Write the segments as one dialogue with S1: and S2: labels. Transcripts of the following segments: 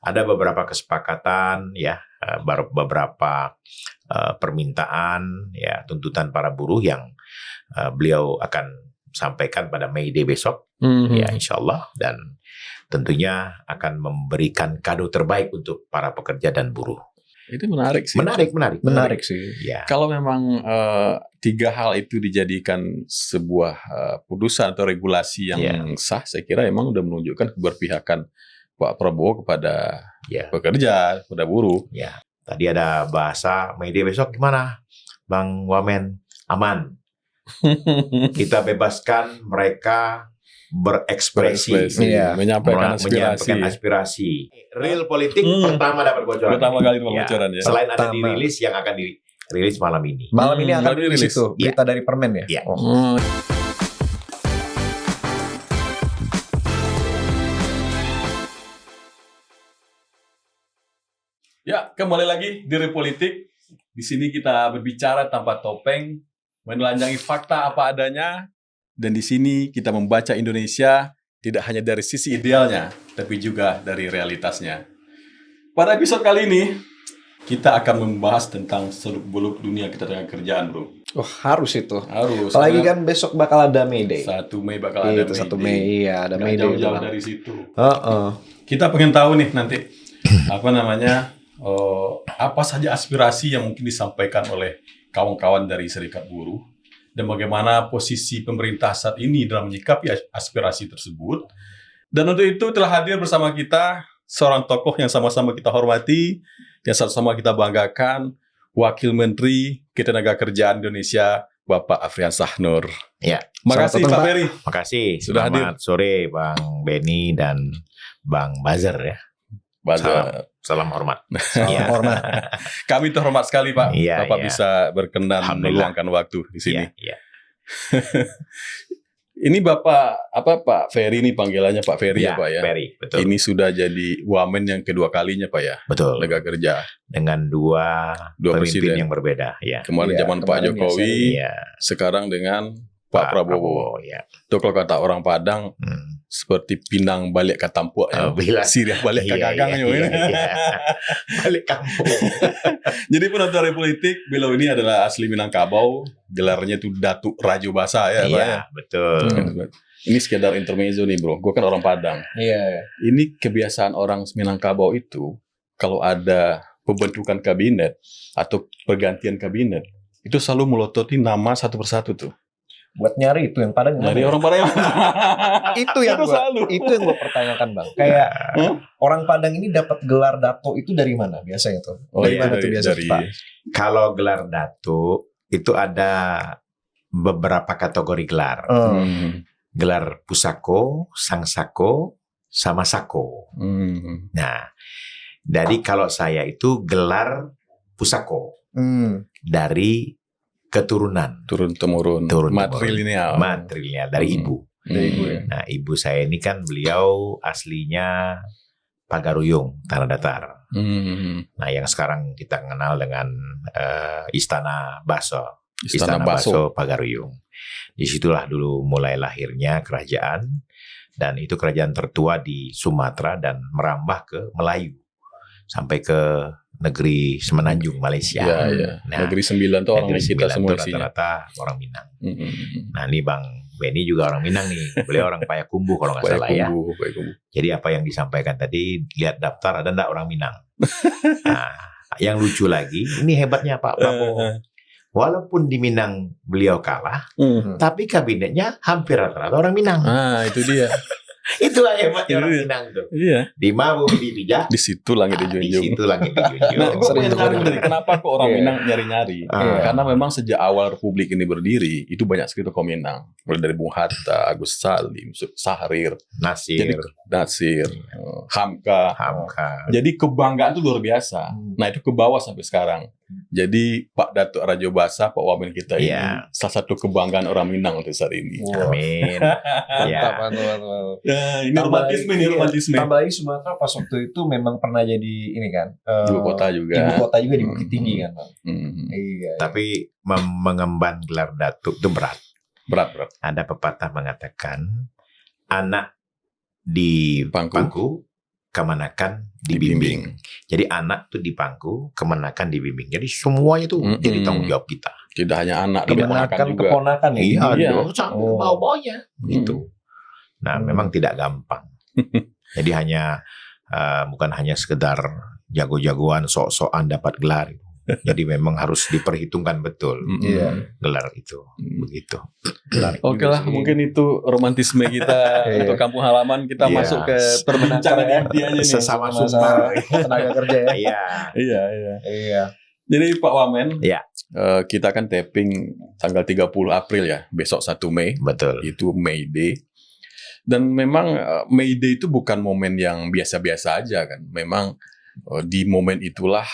S1: ada beberapa kesepakatan ya, beberapa permintaan ya, tuntutan para buruh yang beliau akan sampaikan pada May Day besok ya, insya Allah, dan tentunya akan memberikan kado terbaik untuk para pekerja dan buruh.
S2: Itu menarik sih.
S1: Menarik sih. Ya.
S2: Kalau memang 3 hal itu dijadikan sebuah putusan atau regulasi yang sah, saya kira emang udah menunjukkan keberpihakan Pak Prabowo kepada pekerja, kepada buruh.
S1: Ya. Tadi ada bahasa media besok gimana, Bang Wamen? Aman. Kita bebaskan mereka berekspresi,
S2: menyampaikan
S1: aspirasi. Real politik pertama dapat bocoran.
S2: Pertama kali bocoran ya.
S1: Selain ada dirilis yang akan dirilis malam ini.
S3: Malam ini akan dirilis itu berita dari Permen ya.
S2: Ya, kembali lagi di Real Politik. Di sini kita berbicara tanpa topeng, menelanjangi fakta apa adanya. Dan di sini kita membaca Indonesia tidak hanya dari sisi idealnya, tapi juga dari realitasnya. Pada episode kali ini, kita akan membahas tentang seluk-beluk dunia kita dengan kerjaan, bro.
S3: Oh, harus itu.
S2: Harus.
S3: Apalagi kan besok bakal ada May Day.
S2: 1 Mei bakal ada May Day.
S3: 1 Mei, iya, ada May Day.
S2: Jauh-jauh dari situ. Kita pengen tahu nih nanti, apa saja aspirasi yang mungkin disampaikan oleh kawan-kawan dari Serikat Buruh, dan bagaimana posisi pemerintah saat ini dalam menyikapi aspirasi tersebut. Dan untuk itu telah hadir bersama kita seorang tokoh yang sama-sama kita hormati, yang sama-sama kita banggakan, Wakil Menteri Ketenagakerjaan Indonesia, Bapak Afriansyah Nur.
S1: Ya,
S2: makasih Pak Ferry.
S1: Makasih.
S2: Sudah hadir.
S1: Selamat sore Bang Benny dan Bang Bazar ya. Salam hormat.
S2: Salam hormat. Kami terhormat sekali Pak, Bapak bisa berkenan meluangkan waktu di sini.
S1: Iya.
S2: Ini Bapak Pak Ferry, ini panggilannya Pak Ferry ya Pak ya.
S1: Ferry, betul.
S2: Ini sudah jadi wamen yang kedua kalinya Pak ya.
S1: Betul.
S2: Lega kerja.
S1: Dengan dua pemimpin
S2: presiden
S1: yang berbeda. Ya.
S2: Kemarin zaman Pak Jokowi, sekarang dengan Pak Prabowo.
S1: Ya.
S2: Itu kalau kata orang Padang, seperti Pinang balik ke Tampuak, Siriah balik ke Gagang.
S1: Balik kampung.
S2: Jadi penonton Politik, beliau ini adalah asli Minangkabau, gelarnya itu Datuk Rajo Basa ya Pak.
S1: Iya, betul.
S2: Ini sekedar intermezzo nih bro, gue kan orang Padang.
S3: Iya.
S2: Ini kebiasaan orang Minangkabau itu, kalau ada pembentukan kabinet atau pergantian kabinet, itu selalu melototi nama satu persatu tuh.
S3: Buat nyari itu yang Padang.
S2: Nyari orang Padang.
S3: itu yang gue pertanyakan Bang. Kayak orang Padang ini dapat gelar dato itu dari mana biasanya tuh? Dari mana tuh biasanya Pak?
S1: Kalau gelar dato itu ada beberapa kategori gelar. Gelar pusako, sangsako, sama sako. Nah, jadi kalau saya itu gelar pusako dari keturunan,
S2: turun-temurun, matrilineal
S1: dari ibu. Nah, ibu saya ini kan beliau aslinya Pagaruyung, Tanah Datar. Nah, yang sekarang kita kenal dengan Istana Baso. Istana Baso Pagaruyung. Disitulah dulu mulai lahirnya kerajaan, dan itu kerajaan tertua di Sumatera dan merambah ke Melayu sampai ke negeri Semenanjung, Malaysia.
S2: Nah, negeri 9 itu orang kita semua
S1: rata-rata orang Minang. Nah, ini Bang Benny juga orang Minang nih. Beliau orang Payakumbuh kalau nggak salah ya. Jadi apa yang disampaikan tadi, lihat daftar ada nggak orang Minang. Nah, yang lucu lagi, ini hebatnya Pak Prabowo. Walaupun di Minang beliau kalah, tapi kabinetnya hampir rata-rata orang Minang.
S2: Itu dia.
S1: Itulah hebatnya orang Minang tuh.
S2: Iya.
S1: Di Mabu, di Bijak.
S2: Di situ langit dijunjung.
S1: Di situ langit dijunjung.
S2: Nah, gue pengen tahu dari kenapa kok orang Minang nyari-nyari. Karena memang sejak awal Republik ini berdiri, itu banyak sekali tokoh Minang. Mulai dari Bung Hatta, Agus Salim, Sahrir, Nasir, Hamka. Jadi kebanggaan itu luar biasa. Nah, itu ke bawah sampai sekarang. Jadi Pak Datuk Rajo Basa, Pak Wamen kita ini salah satu kebanggaan orang Minang untuk saat ini.
S1: Amin.
S3: Mantap.
S2: Ini romantisme.
S3: Tambah lagi Sumatera pas waktu itu memang pernah jadi ini kan.
S2: Ibu kota juga
S3: di Bukit Tinggi kan.
S1: Iya. Tapi mengemban gelar datuk itu berat. Ada pepatah mengatakan anak di pangku kemenakan dibimbing. Jadi anak tuh dipangku, kemenakan dibimbing. Jadi semuanya itu jadi tanggung jawab kita.
S2: Tidak hanya anak, kemenakan juga.
S3: Keponakan ya.
S1: Iya, sampai ke bawah-bawahnya gitu. Nah, memang tidak gampang. Jadi hanya bukan hanya sekedar jago-jagoan, sok-sokan dapat gelar. Jadi memang harus diperhitungkan betul gelar itu, begitu.
S2: Oke lah, mungkin itu romantisme kita untuk kampung halaman. Kita masuk ke perbincangan inti aja nih.
S1: Sesama sumpah
S3: tenaga kerja ya.
S2: Iya. Jadi Pak Wamen, kita kan taping tanggal 30 April ya, besok 1 Mei.
S1: Betul.
S2: Itu May Day. Dan memang May Day itu bukan momen yang biasa-biasa aja kan. Memang di momen itulah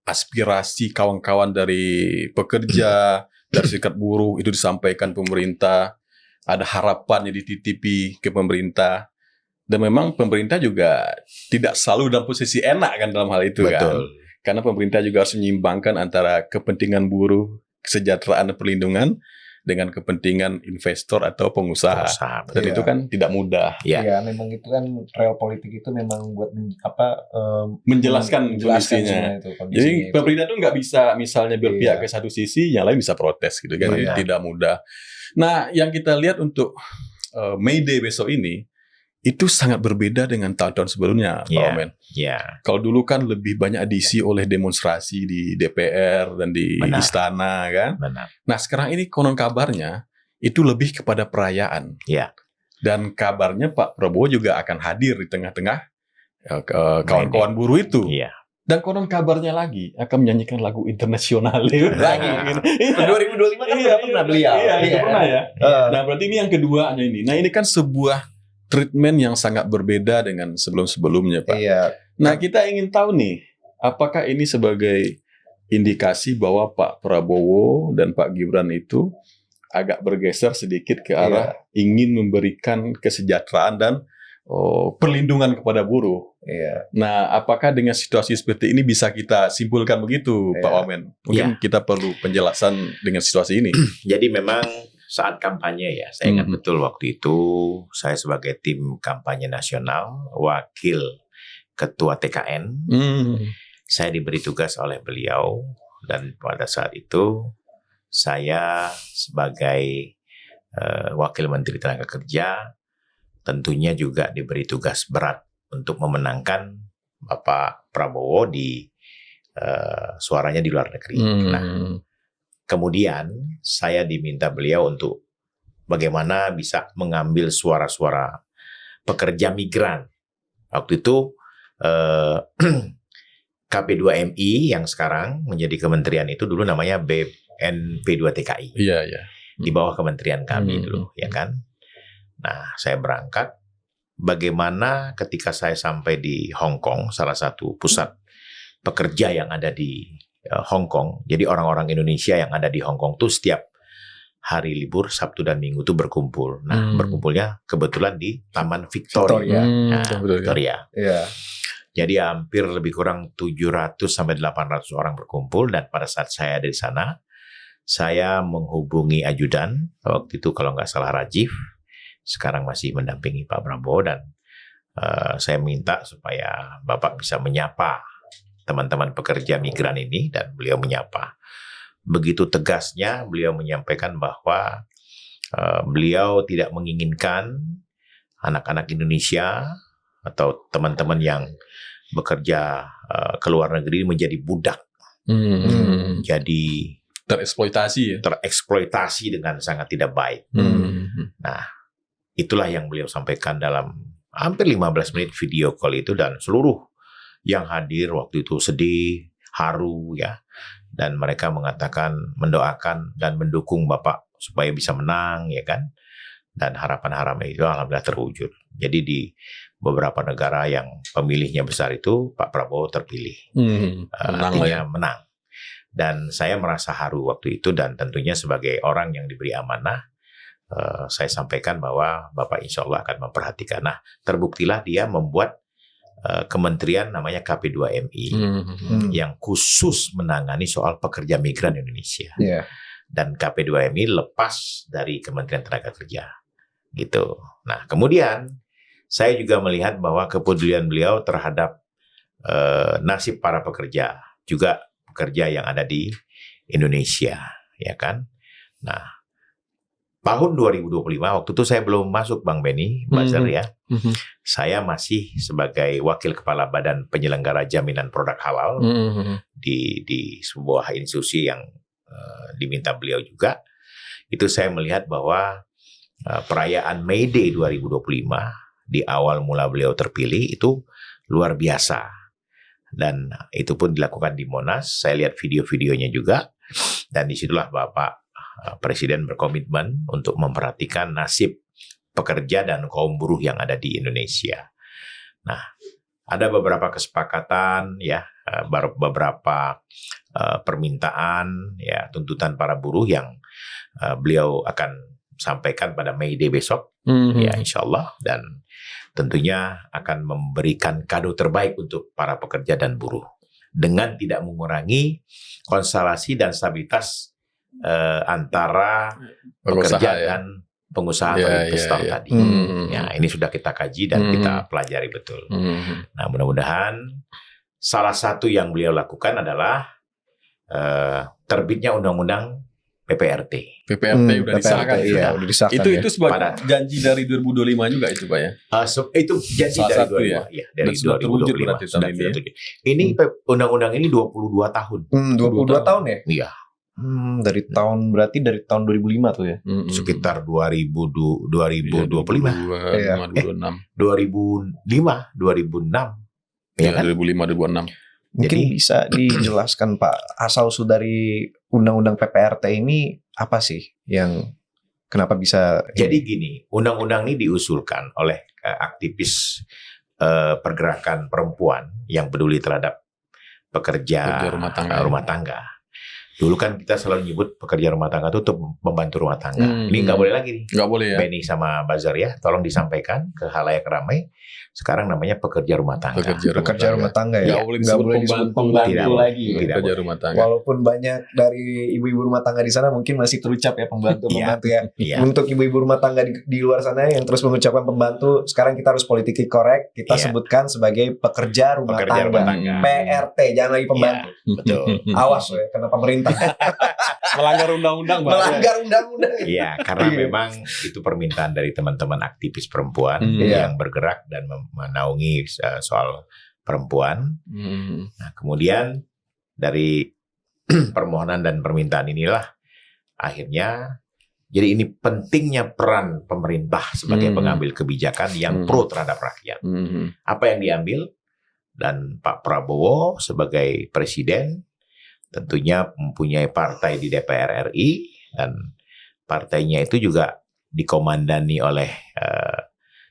S2: aspirasi kawan-kawan dari pekerja, dari serikat buruh itu disampaikan pemerintah, ada harapan yang dititipi ke pemerintah, dan memang pemerintah juga tidak selalu dalam posisi enak kan dalam hal itu.
S1: Betul.
S2: Kan, karena pemerintah juga harus menyeimbangkan antara kepentingan buruh, kesejahteraan dan perlindungan dengan kepentingan investor atau pengusaha. Dan itu kan tidak mudah.
S3: Iya, memang itu kan real politik itu memang buat
S2: menjelaskan kondisinya. Jadi pemerintah itu nggak bisa misalnya berpihak ke satu sisi, yang lain bisa protes gitu kan. Jadi tidak mudah. Nah, yang kita lihat untuk May Day besok ini itu sangat berbeda dengan tahun-tahun sebelumnya, Pak Wamen. Kalau dulu kan lebih banyak diisi oleh demonstrasi di DPR dan di istana kan. Nah, sekarang ini konon kabarnya itu lebih kepada perayaan. Dan kabarnya Pak Prabowo juga akan hadir di tengah-tengah kawan-kawan buruh itu. Dan konon kabarnya lagi akan menyanyikan lagu internasional lagi.
S3: 2025 kan udah pernah beliau.
S2: Iya, pernah ya. Nah, berarti ini yang keduanya ini. Nah, ini kan sebuah treatment yang sangat berbeda dengan sebelum-sebelumnya, Pak. Nah, kita ingin tahu nih, apakah ini sebagai indikasi bahwa Pak Prabowo dan Pak Gibran itu agak bergeser sedikit ke arah ingin memberikan kesejahteraan dan perlindungan kepada buruh. Nah, apakah dengan situasi seperti ini bisa kita simpulkan begitu, Pak Wamen? Mungkin kita perlu penjelasan dengan situasi ini.
S1: Jadi memang saat kampanye ya, saya ingat betul waktu itu saya sebagai tim kampanye nasional, wakil ketua TKN, saya diberi tugas oleh beliau, dan pada saat itu saya sebagai wakil Menteri Tenaga Kerja tentunya juga diberi tugas berat untuk memenangkan Bapak Prabowo di suaranya di luar negeri. Nah, kemudian saya diminta beliau untuk bagaimana bisa mengambil suara-suara pekerja migran. Waktu itu KP2MI yang sekarang menjadi kementerian itu dulu namanya BNP2TKI. Di bawah kementerian kami dulu, ya kan. Nah, saya berangkat. Bagaimana ketika saya sampai di Hong Kong, salah satu pusat pekerja yang ada di Hong Kong. Jadi orang-orang Indonesia yang ada di Hong Kong tuh setiap hari libur Sabtu dan Minggu tuh berkumpul. Nah, berkumpulnya kebetulan di Taman Victoria. Victoria. Jadi hampir lebih kurang 700 sampai 800 orang berkumpul, dan pada saat saya ada di sana, saya menghubungi ajudan waktu itu kalau nggak salah Rajiv, sekarang masih mendampingi Pak Prabowo, dan saya minta supaya Bapak bisa menyapa teman-teman pekerja migran ini, dan beliau menyapa. Begitu tegasnya beliau menyampaikan bahwa beliau tidak menginginkan anak-anak Indonesia atau teman-teman yang bekerja ke luar negeri menjadi budak. Jadi tereksploitasi dengan sangat tidak baik. Nah, itulah yang beliau sampaikan dalam hampir 15 menit video call itu, dan seluruh yang hadir waktu itu sedih, haru ya, dan mereka mengatakan, mendoakan dan mendukung Bapak supaya bisa menang, ya kan, dan harapan-harapan itu alhamdulillah terwujud. Jadi di beberapa negara yang pemilihnya besar itu Pak Prabowo terpilih, artinya menang, dan saya merasa haru waktu itu, dan tentunya sebagai orang yang diberi amanah, saya sampaikan bahwa Bapak insya Allah akan memperhatikan. Nah, terbuktilah dia membuat kementerian namanya KP2MI yang khusus menangani soal pekerja migran Indonesia. Dan KP2MI lepas dari Kementerian Tenaga Kerja gitu. Nah, kemudian saya juga melihat bahwa kepedulian beliau terhadap nasib para pekerja, juga pekerja yang ada di Indonesia, ya kan. Nah, tahun 2025 waktu itu saya belum masuk Bang Benny, Buzzer ya. Saya masih sebagai wakil kepala Badan Penyelenggara Jaminan Produk Halal di sebuah institusi yang diminta beliau juga. Itu saya melihat bahwa perayaan May Day 2025 di awal mula beliau terpilih itu luar biasa. Dan itu pun dilakukan di Monas. Saya lihat video-videonya juga. Dan disitulah Bapak Presiden berkomitmen untuk memperhatikan nasib pekerja dan kaum buruh yang ada di Indonesia. Nah, ada beberapa kesepakatan ya, beberapa permintaan ya, tuntutan para buruh yang beliau akan sampaikan pada May Day besok, ya insya Allah, dan tentunya akan memberikan kado terbaik untuk para pekerja dan buruh dengan tidak mengurangi konstelasi dan stabilitas antara pekerja dan pengusaha atau investor tadi. Ya, ini sudah kita kaji dan kita pelajari betul. Nah, mudah-mudahan salah satu yang beliau lakukan adalah terbitnya undang-undang PPRT.
S2: PPRT udah disahkan.
S3: Iya, udah disahkan.
S2: Itu sebagai janji dari 2025 juga itu Pak ya?
S1: Itu janji
S2: salah
S1: dari 2025
S2: ya?
S1: Ya, dari
S2: sudah
S1: 2025
S2: terwujud berarti tahun ini.
S1: Ini undang-undang ini 22 tahun.
S3: 22 tahun ya?
S1: Iya.
S3: Dari tahun 2005 tuh ya.
S1: Sekitar 2025.
S2: 2005, 2006.
S1: 2006. Ya kan?
S2: 2005, 2006.
S3: Mungkin
S1: Jadi,
S3: bisa dijelaskan Pak, asal usul dari undang-undang PPRT ini apa sih yang kenapa bisa?
S1: Jadi gini, undang-undang ini diusulkan oleh aktivis pergerakan perempuan yang peduli terhadap pekerja rumah tangga. Dulu kan kita selalu nyebut pekerja rumah tangga itu untuk membantu rumah tangga. Ini nggak boleh lagi nih.
S2: Nggak boleh ya.
S1: Benny sama Buzzer ya, tolong disampaikan ke halayak ramai. Sekarang namanya pekerja rumah tangga.
S3: Pekerja rumah tangga ya.
S2: Nggak boleh disebut pembantu lagi.
S1: Pekerja
S2: rumah tangga.
S3: Walaupun banyak dari ibu-ibu rumah tangga di sana mungkin masih terucap ya pembantu ya.
S1: Iya.
S3: Untuk ibu-ibu rumah tangga di luar sana yang terus mengucapkan pembantu, sekarang kita harus politically correct. Kita sebutkan sebagai pekerja rumah tangga. PRT, jangan lagi pembantu.
S1: Betul.
S3: Awas ya, karena pemerintah
S2: melanggar undang-undang.
S3: Melanggar undang-undang.
S1: Iya, karena memang itu permintaan dari teman-teman aktivis perempuan yang bergerak dan menaungi soal perempuan. Nah, kemudian dari permohonan dan permintaan inilah akhirnya jadi ini pentingnya peran pemerintah sebagai pengambil kebijakan yang pro terhadap rakyat. Apa yang diambil? Dan Pak Prabowo sebagai presiden tentunya mempunyai partai di DPR RI dan partainya itu juga dikomandani oleh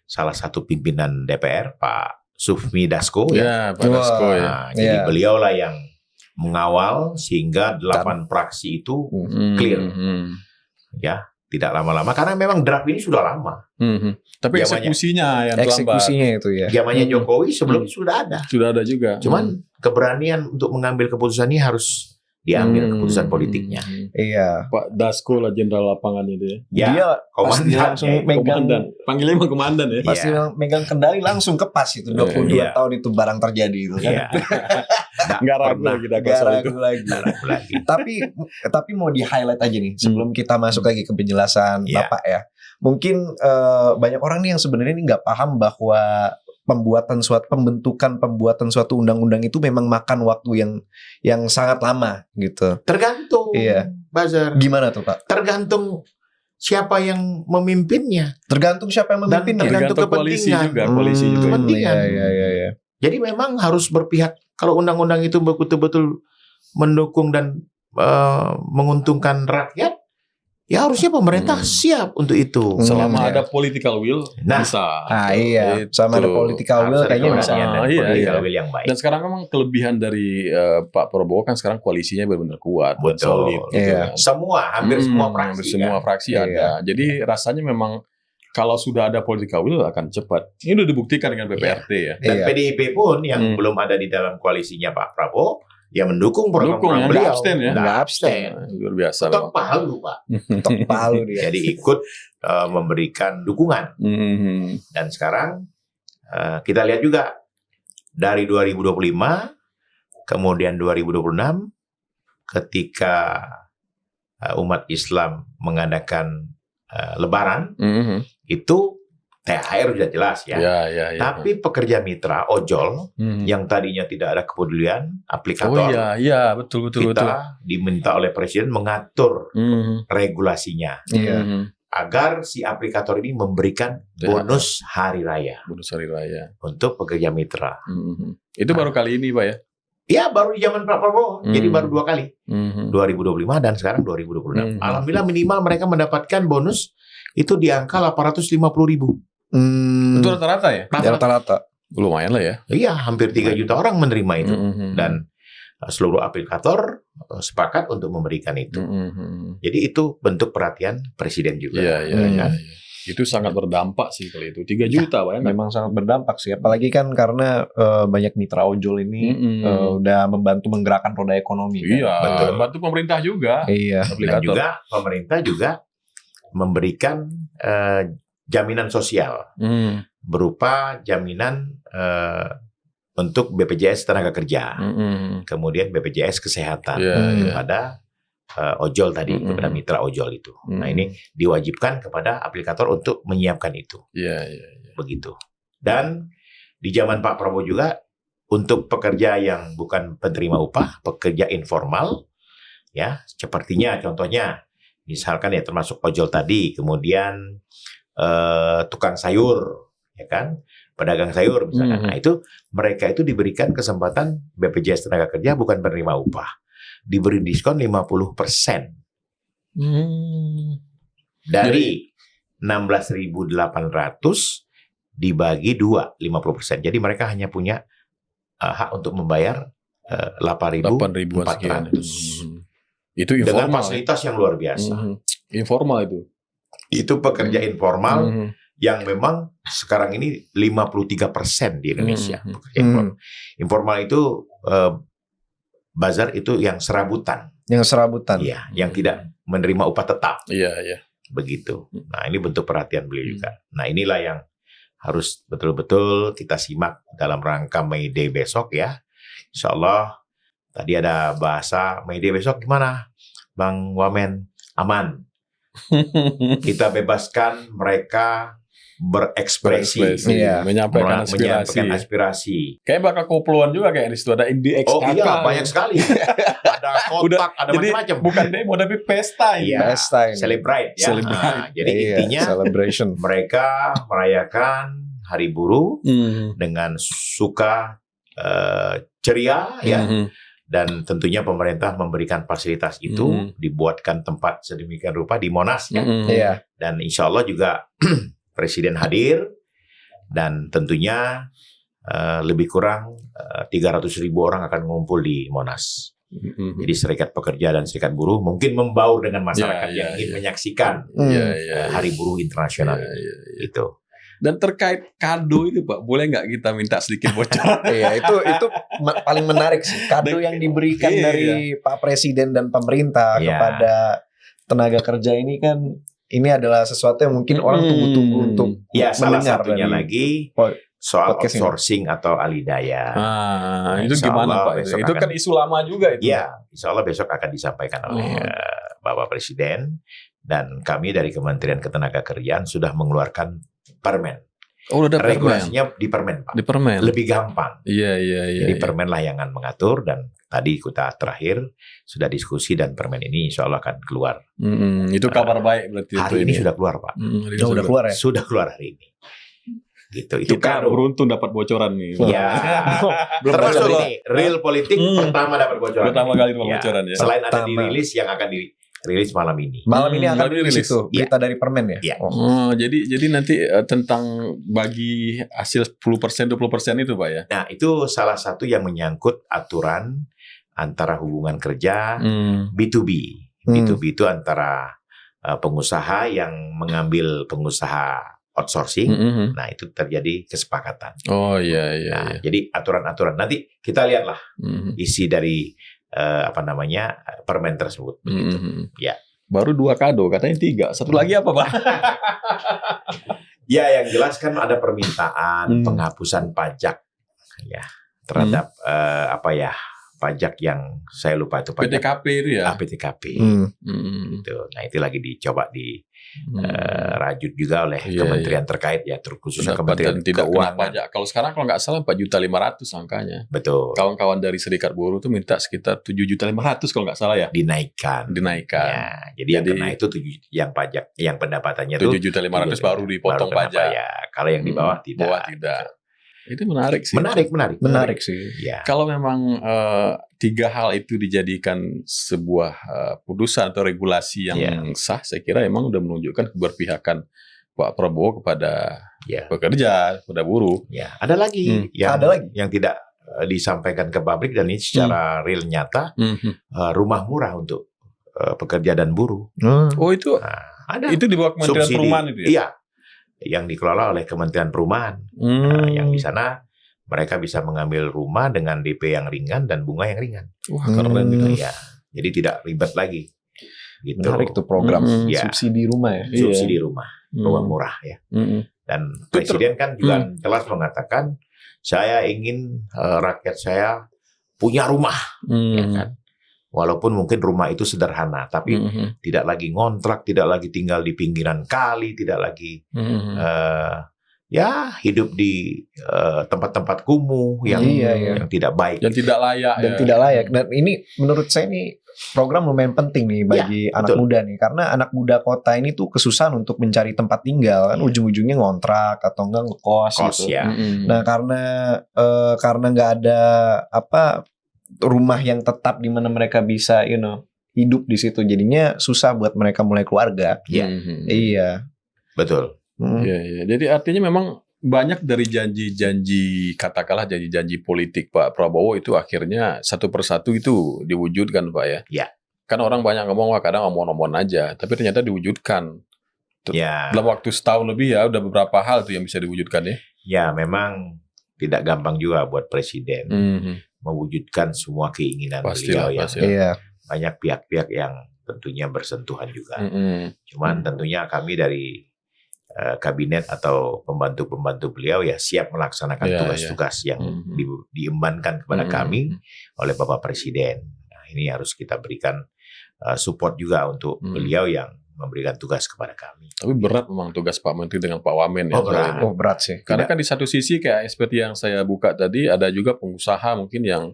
S1: salah satu pimpinan DPR, Pak Sufmi Dasko.
S2: Ya, Pak Dasko ya.
S1: Jadi beliaulah yang mengawal sehingga 8 fraksi itu clear. Ya, tidak lama-lama karena memang draft ini sudah lama.
S2: Tapi eksekusinya yang terlambat.
S3: Eksekusinya itu ya.
S1: Zamannya Jokowi sebelumnya sudah ada.
S2: Sudah ada juga.
S1: Cuman keberanian untuk mengambil keputusan ini harus diambil keputusan politiknya.
S3: Iya.
S2: Pak Dasko lah jenderal lapangan itu ya.
S1: Ya,
S3: Dia pasti
S1: komandan.
S3: langsung megang,
S2: Panggilnya emang komandan ya.
S3: pasti megang kendali langsung ke pas itu 22 tahun itu barang terjadi itu kan.
S1: Iya.
S2: Nggak ragu lagi dah
S3: Gak
S2: soal itu.
S3: ragu lagi.
S1: Lagi.
S3: tapi mau di highlight aja nih sebelum kita masuk lagi ke penjelasan
S1: Iya.
S3: Bapak ya. Mungkin banyak orang nih yang sebenarnya ini nggak paham bahwa pembuatan suatu undang-undang itu memang makan waktu yang sangat lama gitu.
S1: Tergantung.
S3: Iya.
S1: Buzzer.
S3: Gimana tuh Pak?
S1: Tergantung siapa yang memimpinnya.
S3: Tergantung siapa yang memimpinnya.
S1: tergantung
S2: koalisi
S1: kepentingan.
S2: juga. Koalisi juga.
S1: Kepentingan.
S3: Iya.
S1: Jadi memang harus berpihak. Kalau undang-undang itu betul-betul mendukung dan menguntungkan rakyat, ya harusnya pemerintah siap untuk itu.
S2: Selama
S3: Iya.
S2: ada political will,
S1: Nah.
S2: bisa.
S3: Iya.
S2: Itu.
S3: Sama ada political will
S1: Harus ada
S3: kayaknya bisa.
S1: keberanian dan
S2: Iya,
S1: political
S2: iya.
S1: will yang baik.
S2: Dan sekarang memang kelebihan dari Pak Prabowo kan sekarang koalisinya benar-benar kuat, dan
S1: Betul.
S2: solid. Gitu
S3: Iya.
S2: kan.
S1: Semua, hampir semua fraksi.
S2: Hampir semua fraksi
S3: Iya.
S2: ada. Jadi rasanya memang kalau sudah ada political will akan cepat. Ini udah dibuktikan dengan PPRT ya.
S1: Dan
S3: Iya.
S1: PDIP pun yang belum ada di dalam koalisinya Pak Prabowo, ya mendukung program
S2: ya,
S1: beliau.
S2: nggak abstain ya.
S1: Nggak
S3: abstain.
S2: Luar biasa.
S1: Ketok palu Pak.
S3: Tok palu dia.
S1: Jadi ikut memberikan dukungan.
S2: Hmm.
S1: Dan sekarang kita lihat juga dari 2025 kemudian 2026 ketika umat Islam mengadakan Lebaran itu THR sudah jelas ya. Tapi pekerja mitra ojol yang tadinya tidak ada kepedulian aplikator.
S2: Betul.
S1: Kita diminta oleh Presiden mengatur regulasinya agar si aplikator ini memberikan bonus hari raya. Untuk pekerja mitra.
S2: Itu baru kali ini, Pak ya?
S1: Ya, baru di zaman Pak Prabowo. Jadi baru 2 kali. 2025 dan sekarang 2026. Alhamdulillah minimal mereka mendapatkan bonus itu di angka 850.000.
S2: Itu rata-rata ya?
S3: Rata-rata.
S2: Lumayan lah ya.
S1: Iya, hampir 3 juta orang menerima itu. Dan seluruh aplikator sepakat untuk memberikan itu. Jadi itu bentuk perhatian Presiden juga.
S2: Iya. Itu sangat berdampak sih kalau itu. 3 juta, Pak.
S3: Memang sangat berdampak sih. Apalagi kan karena banyak mitra ojol ini udah membantu menggerakkan roda ekonomi.
S2: Iya,
S1: betul.
S2: Bantu pemerintah juga.
S3: Iya.
S1: Dan juga pemerintah juga memberikan jaminan sosial berupa jaminan untuk BPJS tenaga kerja, kemudian BPJS kesehatan kepada ojol tadi, kepada mitra ojol itu. Nah ini diwajibkan kepada aplikator untuk menyiapkan itu. Begitu. Dan di zaman Pak Prabowo juga untuk pekerja yang bukan penerima upah, pekerja informal, ya sepertinya contohnya, misalkan ya termasuk ojol tadi, kemudian tukang sayur, ya kan, pedagang sayur misalkan. Nah itu mereka itu diberikan kesempatan BPJS tenaga kerja bukan penerima upah, diberi diskon 50%. Dari 16.800 dibagi 2, 50%. Jadi mereka hanya punya hak untuk membayar 8.400.
S2: Itu informal,
S1: dengan fasilitas yang luar biasa.
S2: Informal itu.
S1: Itu pekerja informal yang memang sekarang ini 53% di Indonesia. Informal itu bazar itu yang serabutan. Iya, yang tidak menerima upah tetap. Begitu. Nah, ini bentuk perhatian beliau juga. Nah, inilah yang harus betul-betul kita simak dalam rangka May Day besok ya. Insya Allah tadi ada bahasa May Day besok gimana? Bang Wamen, aman. Kita bebaskan mereka berekspresi,
S2: menyampaikan
S1: aspirasi.
S2: Kayak bakal koploan juga kayak di situ ada IDX.
S1: Oh iya, banyak sekali. Ada kotak, ada macam-macam.
S2: Bukan demo tapi pesta ini.
S1: Iya, celebrate ya. Jadi intinya celebration. Mereka merayakan Hari Buruh dengan suka ceria ya. Dan tentunya pemerintah memberikan fasilitas itu, dibuatkan tempat sedemikian rupa di Monas ya. Dan insya Allah juga Presiden hadir dan tentunya lebih kurang 300.000 orang akan mengumpul di Monas. Jadi serikat pekerja dan serikat buruh mungkin membaur dengan masyarakat yang ingin menyaksikan Hari Buruh Internasional ini. Itu.
S2: Dan terkait kado itu Pak, boleh nggak kita minta sedikit bocoran?
S3: Iya, itu paling menarik sih. Kado yang diberikan dari Pak Presiden dan pemerintah kepada tenaga kerja ini kan, ini adalah sesuatu yang mungkin orang tunggu-tunggu untuk
S1: salah
S3: mendengar.
S1: Satunya lagi soal outsourcing atau alidaya.
S2: Itu gimana Pak? Itu kan isu lama juga itu.
S1: Iya, insya Allah besok akan disampaikan oleh Bapak Presiden. Dan kami dari Kementerian Ketenagakerjaan sudah mengeluarkan permen.
S2: Udah
S1: regulasinya di permen Pak.
S2: Di permen.
S1: Lebih gampang.
S2: Iya.
S1: Jadi permen lah yang akan mengatur, dan tadi kita terakhir sudah diskusi dan permen ini insya Allah akan keluar.
S2: Itu kabar baik berarti.
S1: Hari ini sudah keluar Pak.
S3: Sudah keluar ya?
S1: Sudah keluar hari ini. Gitu. Itu
S2: kita beruntung dapat bocoran nih.
S1: Iya. Termasuk ini real politik pertama dapat bocoran.
S2: Pertama kali dapat bocoran ya.
S1: Selain ada dirilis yang akan dirilis malam ini.
S3: Malam ini akan dirilis itu berita dari permen ya.
S2: Jadi nanti tentang bagi hasil 10% 20% itu Pak ya.
S1: Nah, itu salah satu yang menyangkut aturan antara hubungan kerja B2B. B2B itu antara pengusaha yang mengambil pengusaha outsourcing. Nah, itu terjadi kesepakatan.
S2: Oh iya.
S1: Nah, jadi aturan-aturan nanti kita lihatlah isi dari permen tersebut begitu. Ya.
S2: Baru 2 kado, katanya 3. Satu lagi apa Pak?
S1: Ya, yang jelas kan ada permintaan penghapusan pajak ya terhadap pajak yang saya lupa itu pajak
S2: PTKP itu ya.
S1: PTKP. Gitu. Nah, itu lagi dicoba rajut juga oleh kementerian terkait ya, khususnya Kementerian
S2: tidak
S1: Keuangan.
S2: Pajak. Kalau sekarang kalau nggak salah 4.500.000 angkanya.
S1: Betul.
S2: Kawan-kawan dari Serikat Buruh itu minta sekitar 7.500.000 kalau nggak salah ya.
S1: Dinaikkan.
S2: Ya,
S1: jadi yang kena itu yang pajak, yang pendapatannya itu
S2: 7.500.000 baru dipotong pajak.
S1: Ya. Kalau yang di bawah tidak.
S2: Itu menarik sih.
S3: Menarik sih.
S1: Ya.
S2: Kalau memang 3 hal itu dijadikan sebuah putusan atau regulasi yang sah, saya kira emang udah menunjukkan keberpihakan Pak Prabowo kepada pekerja, kepada buruh.
S1: Ya. Ada lagi yang tidak disampaikan ke publik dan ini secara real nyata, rumah murah untuk pekerja dan buruh.
S2: Oh itu
S1: ada.
S2: Itu di bawah Kementerian Perumahan itu ya?
S1: Iya. Yang dikelola oleh Kementerian Perumahan. Yang di sana mereka bisa mengambil rumah dengan DP yang ringan dan bunga yang ringan.
S2: Wah, keren itu
S1: ya. Jadi tidak ribet lagi. Gitu.
S3: Menarik tuh program subsidi rumah ya.
S1: Subsidi rumah murah ya. Dan Presiden kan juga jelas mengatakan saya ingin rakyat saya punya rumah, ya kan. Walaupun mungkin rumah itu sederhana, tapi tidak lagi ngontrak, tidak lagi tinggal di pinggiran kali, tidak lagi hidup di tempat-tempat kumuh yang tidak baik,
S2: dan tidak layak.
S3: Dan ini menurut saya ini program lumayan penting nih bagi anak muda nih, karena anak muda kota ini tuh kesusahan untuk mencari tempat tinggal kan, ujung-ujungnya ngontrak atau enggak ngekos gitu.
S1: Ya.
S3: Nah karena nggak ada rumah yang tetap di mana mereka bisa hidup di situ, jadinya susah buat mereka mulai keluarga. Iya.
S1: Betul.
S2: Iya. Jadi artinya memang banyak dari janji-janji, katakanlah janji-janji politik Pak Prabowo itu akhirnya satu persatu itu diwujudkan, Pak ya.
S1: Iya.
S2: Kan orang banyak ngomong, kadang ngomong-ngomong aja, tapi ternyata diwujudkan. Dalam waktu setahun lebih ya, udah beberapa hal tuh yang bisa diwujudkan ya.
S1: Ya, memang tidak gampang juga buat Presiden mewujudkan semua keinginan beliau ya. Banyak pihak-pihak yang tentunya bersentuhan juga. Cuman tentunya kami dari kabinet atau pembantu-pembantu beliau ya siap melaksanakan tugas-tugas yang diembankan kepada kami oleh Bapak Presiden. Nah, ini harus kita berikan support juga untuk beliau yang memberikan tugas kepada kami.
S2: Tapi berat memang tugas Pak Menteri dengan Pak Wamen ya.
S3: Berat sih.
S2: Karena kan di satu sisi kayak seperti yang saya buka tadi, ada juga pengusaha mungkin yang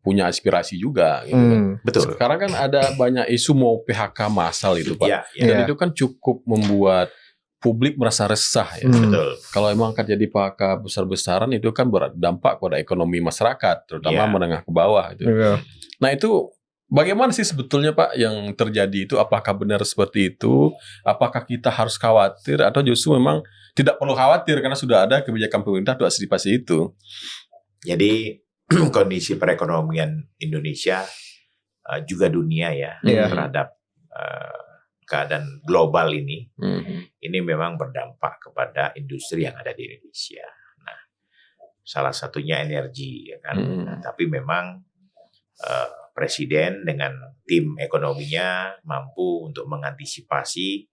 S2: punya aspirasi juga gitu kan.
S1: Betul.
S2: Sekarang kan ada banyak isu mau PHK massal itu Pak. Dan itu kan cukup membuat publik merasa resah ya.
S1: Betul.
S2: Kalau emang akan jadi PHK besar-besaran itu kan berdampak pada ekonomi masyarakat, terutama menengah ke bawah itu. Nah itu bagaimana sih sebetulnya Pak yang terjadi itu? Apakah benar seperti itu? Apakah kita harus khawatir atau justru memang tidak perlu khawatir karena sudah ada kebijakan pemerintah untuk antisipasi itu?
S1: Jadi kondisi perekonomian Indonesia juga dunia ya terhadap keadaan global ini memang berdampak kepada industri yang ada di Indonesia. Nah, salah satunya energi ya kan. Nah, tapi memang Presiden dengan tim ekonominya mampu untuk mengantisipasi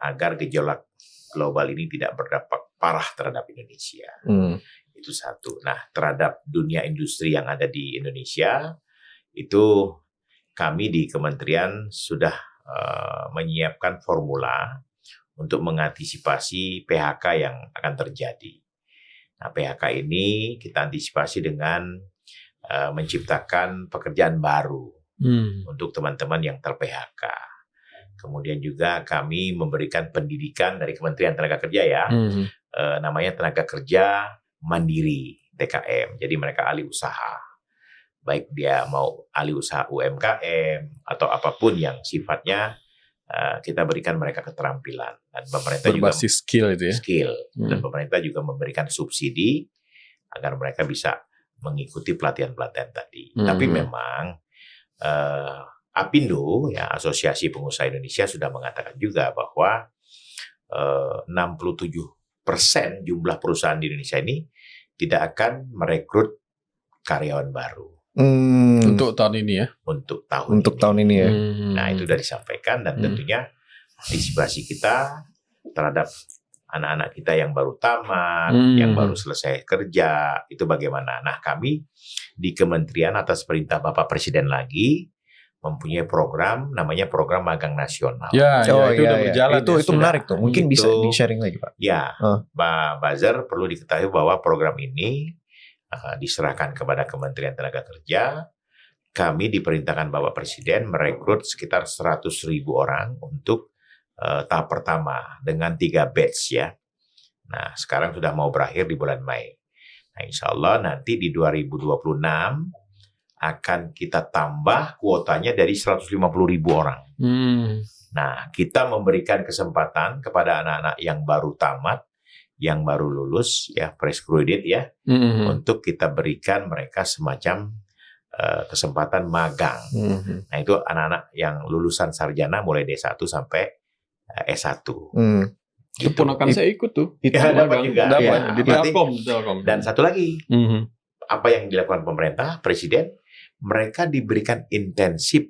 S1: agar gejolak global ini tidak berdampak parah terhadap Indonesia. Itu satu. Nah, terhadap dunia industri yang ada di Indonesia, itu kami di kementerian sudah menyiapkan formula untuk mengantisipasi PHK yang akan terjadi. Nah, PHK ini kita antisipasi dengan menciptakan pekerjaan baru untuk teman-teman yang ter-PHK. Kemudian juga kami memberikan pendidikan dari Kementerian Tenaga Kerja ya, namanya Tenaga Kerja Mandiri, TKM. Jadi mereka ahli usaha. Baik dia mau ahli usaha UMKM atau apapun yang sifatnya, kita berikan mereka keterampilan. Dan pemerintah
S2: berbasis skill itu ya?
S1: Skill. Dan pemerintah juga memberikan subsidi agar mereka bisa mengikuti pelatihan-pelatihan tadi. Tapi memang APindo, ya Asosiasi Pengusaha Indonesia sudah mengatakan juga bahwa 67% jumlah perusahaan di Indonesia ini tidak akan merekrut karyawan baru.
S2: Untuk tahun ini ya?
S1: Untuk
S3: tahun ini ya.
S1: Nah itu sudah disampaikan dan tentunya antisipasi kita terhadap anak-anak kita yang baru tamat, yang baru selesai kerja, itu bagaimana? Nah, kami di kementerian atas perintah Bapak Presiden lagi mempunyai program namanya program magang nasional.
S2: Itu udah berjalan.
S3: Itu menarik tuh. Mungkin bisa di-sharing lagi, Pak.
S1: Ya, Pak Bazar, perlu diketahui bahwa program ini diserahkan kepada Kementerian Tenaga Kerja. Kami diperintahkan Bapak Presiden merekrut sekitar 100.000 orang untuk tahap pertama dengan 3 batch ya. Nah, sekarang sudah mau berakhir di bulan Mei. Nah, insya Allah nanti di 2026 akan kita tambah kuotanya dari 150.000 orang. Nah, kita memberikan kesempatan kepada anak-anak yang baru tamat, yang baru lulus, ya fresh graduate ya, untuk kita berikan mereka semacam kesempatan magang. Nah, itu anak-anak yang lulusan sarjana mulai D1 sampai S1.
S2: Itu ponakan saya ikut tuh.
S1: Itu dapat juga.
S2: Dapat di Telkom.
S1: Dan satu lagi, apa yang dilakukan pemerintah, Presiden, mereka diberikan intensif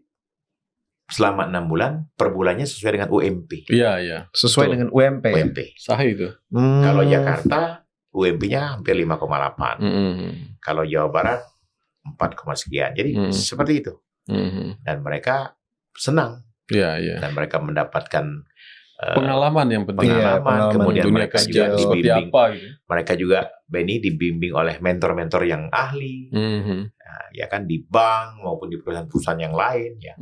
S1: selama 6 bulan, per bulannya sesuai dengan UMP.
S2: Iya.
S3: Sesuai dengan UMP.
S1: UMP.
S2: Sahih itu.
S1: Kalau Jakarta, UMP-nya hampir 5,8. Kalau Jawa Barat, 4, sekian. Jadi seperti itu. Dan mereka senang.
S2: Iya.
S1: Dan mereka mendapatkan
S2: pengalaman yang penting.
S1: Pengalaman. Kemudian
S2: dunia
S1: mereka
S2: kerja
S1: juga
S2: seperti
S1: dibimbing.
S2: apa gitu.
S1: Mereka juga, Benny, dibimbing oleh mentor-mentor yang ahli. Nah, ya kan di bank maupun di perusahaan-perusahaan yang lain ya.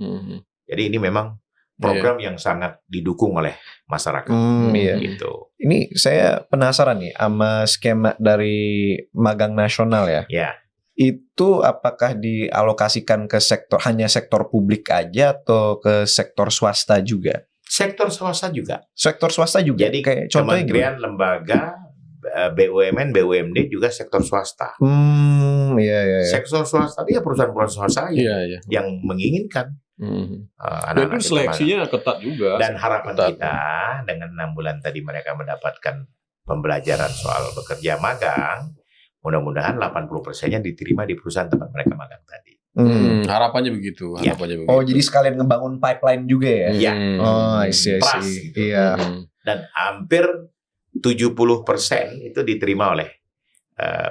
S1: Jadi ini memang program yang sangat didukung oleh masyarakat. Gitu.
S3: Ini saya penasaran nih sama skema dari magang nasional ya.
S1: Ya.
S3: Itu apakah dialokasikan ke hanya sektor publik aja atau ke sektor swasta juga?
S1: Sektor swasta juga.
S3: Sektor swasta juga.
S1: Jadi
S3: kayak contohnya
S1: kementerian, lembaga, BUMN, BUMD juga sektor swasta.
S3: Iya.
S1: Sektor swasta dia perusahaan-perusahaan swasta yang menginginkan.
S2: Dan itu seleksinya ketat juga.
S1: Dan harapan kita dengan 6 bulan tadi mereka mendapatkan pembelajaran soal bekerja magang, mudah-mudahan 80%-nya diterima di perusahaan tempat mereka magang tadi.
S2: Harapannya begitu.
S3: Oh, jadi sekalian ngebangun pipeline juga ya?
S1: Iya.
S3: Oh, I see.
S1: Gitu.
S3: Iya.
S1: Dan hampir 70% itu diterima oleh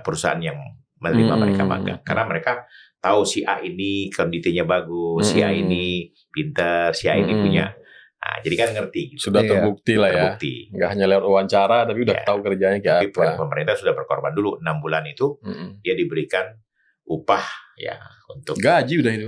S1: perusahaan yang menerima mereka magang. Karena mereka tahu si A ini kondisinya bagus, si A ini pintar, si A ini punya. Nah, jadi kan ngerti. Gitu.
S2: Sudah terbukti lah ya.
S1: Terbukti.
S2: Nggak hanya lewat wawancara, tapi udah tahu kerjanya kayak apa.
S1: Pemerintah sudah berkorban dulu 6 bulan itu, dia diberikan upah ya untuk
S2: gaji udah itu.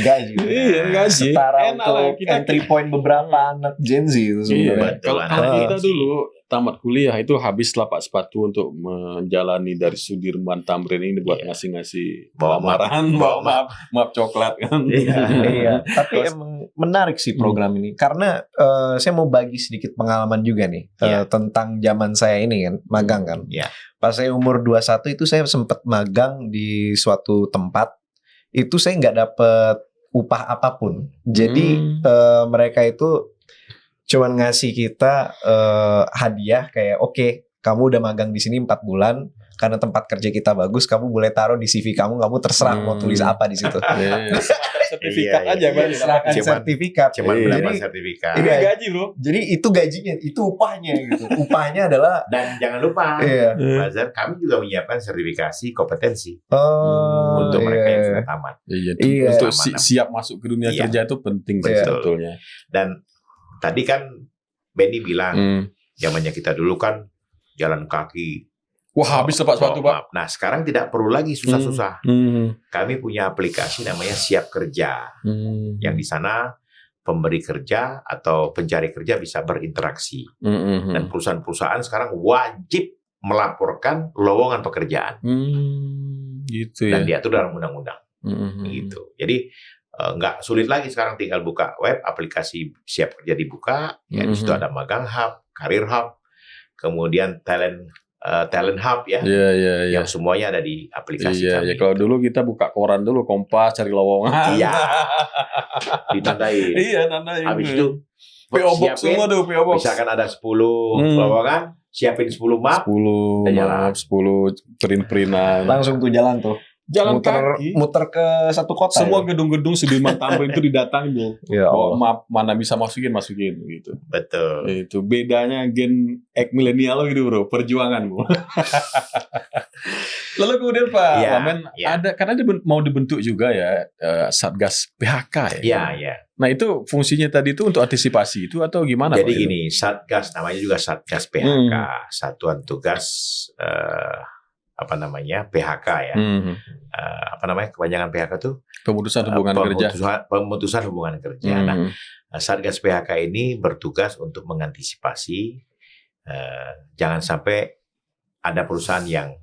S3: Gaji.
S2: Iya, gaji.
S3: Setara untuk entry point beberapa anak Gen Z itu sebenarnya.
S2: Kalau kita dulu tamat kuliah itu habis lapak sepatu untuk menjalani dari Sudirman Tamrin ini buat ngasih-ngasih lamaran, bawa map coklat kan.
S3: Iya. Tapi emang menarik sih program ini karena saya mau bagi sedikit pengalaman juga nih tentang zaman saya ini kan magang kan. Pas saya umur 21 itu saya sempat magang di suatu tempat. Itu saya nggak dapet upah apapun. Jadi mereka itu cuman ngasih kita hadiah kayak oke, kamu udah magang di sini 4 bulan karena tempat kerja kita bagus, kamu boleh taruh di CV kamu terserah mau tulis apa di situ.
S2: Sertifikat aja Bang,
S3: sertifikat.
S1: Cuman mendapat sertifikat.
S2: Iya, gaji bro.
S3: Jadi itu gajinya, itu upahnya gitu. Upahnya adalah
S1: dan jangan lupa, Bazar, kami juga menyiapkan sertifikasi kompetensi untuk mereka yang sudah tamat.
S2: Iya. Untuk siap masuk ke dunia kerja itu penting sebetulnya.
S1: Dan tadi kan Benny bilang zamannya kita dulu kan jalan kaki.
S2: Wah, habis tepat sepatu Pak.
S1: Nah, sekarang tidak perlu lagi susah-susah. Kami punya aplikasi namanya Siap Kerja. Yang di sana pemberi kerja atau pencari kerja bisa berinteraksi. Dan perusahaan-perusahaan sekarang wajib melaporkan lowongan pekerjaan.
S2: Gitu
S1: ya. Dan diatur dalam undang-undang. Gitu. Jadi nggak sulit lagi sekarang, tinggal buka web, aplikasi Siap Kerja dibuka, ya di situ ada Magang Hub, Karir Hub, kemudian Talent Hub ya, yang semuanya ada di aplikasi kami.
S2: Kalau dulu kita buka koran dulu, Kompas, cari lowongan.
S1: Iya, ditandain.
S2: Tandain.
S1: Habis itu
S2: PO Box semua tuh, PO Box.
S1: Misalkan ada 10 lowongan, siapin 10 map,
S2: 10 print-printan.
S3: Langsung tuh jalan tuh.
S2: Jalan kaki.
S3: Muter ke satu kota.
S2: Semua gedung-gedung Sudirman Tamrin itu didatangi, Bu.
S3: Ya Allah.
S2: Mana bisa masukin gitu.
S1: Betul.
S2: Itu bedanya gen X milenial gitu, Bro. Perjuangan, Bu. Lalu kemudian Pak Wamen ada karena mau dibentuk juga ya Satgas PHK ya.
S1: Iya.
S2: Nah itu fungsinya tadi itu untuk antisipasi itu atau gimana?
S1: Jadi
S2: Pak,
S1: gini, Satgas namanya juga Satgas PHK, Satuan Tugas PHK ya. Kepanjangan PHK itu
S2: pemutusan hubungan kerja.
S1: Pemutusan hubungan kerja. Nah, Satgas PHK ini bertugas untuk mengantisipasi jangan sampai ada perusahaan yang